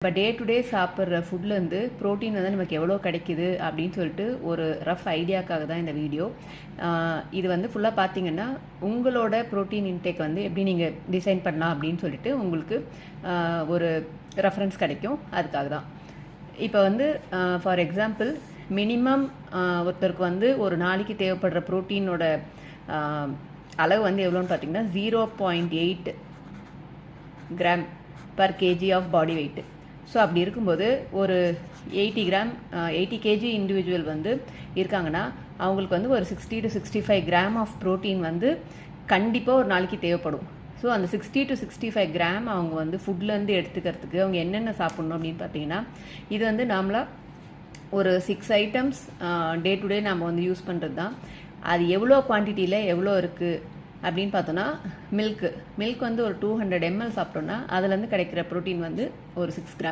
இப்போ day to day சாப்பிட்ற ஃபுட்லேருந்து protein வந்து நமக்கு எவ்வளோ கிடைக்குது அப்படின்னு சொல்லிட்டு ஒரு ரஃப் ஐடியாக்காக தான் இந்த வீடியோ. இது வந்து ஃபுல்லாக பார்த்தீங்கன்னா உங்களோட ப்ரோட்டீன் இன்டேக் வந்து எப்படி நீங்கள் டிசைன் பண்ணலாம் அப்படின்னு சொல்லிட்டு உங்களுக்கு ஒரு ரெஃபரன்ஸ் கிடைக்கும். அதுக்காக தான் இப்போ வந்து ஃபார் எக்ஸாம்பிள் மினிமம் ஒருத்தருக்கு வந்து ஒரு நாளைக்கு தேவைப்படுற ப்ரோட்டீனோட அளவு வந்து எவ்வளோன்னு பார்த்தீங்கன்னா 0.8 gram per KG of body weight. So அப்படி இருக்கும்போது ஒரு 80 கேஜி இண்டிவிஜுவல் வந்து இருக்காங்கன்னா அவங்களுக்கு வந்து ஒரு 60 to 65 கிராம் ஆஃப் ப்ரோட்டீன் வந்து கண்டிப்பாக ஒரு நாளைக்கு தேவைப்படும். ஸோ அந்த 60 to 65 கிராம் அவங்க வந்து ஃபுட்லேருந்து எடுத்துக்கிறதுக்கு அவங்க என்னென்ன சாப்பிட்ணும் அப்படின்னு பார்த்தீங்கன்னா, இது வந்து நாமளாக ஒரு 6 ஐட்டம்ஸ் டே டு டே நம்ம வந்து யூஸ் பண்ணுறது தான். அது எவ்வளோ குவான்டிட்டியில் எவ்வளோ இருக்குது அப்படின்னு பார்த்தோன்னா, மில்க் வந்து ஒரு 200 ml சாப்பிட்டோன்னா அதுலேருந்து கிடைக்கிற ப்ரோட்டீன் வந்து ஒரு 6 கிராம்.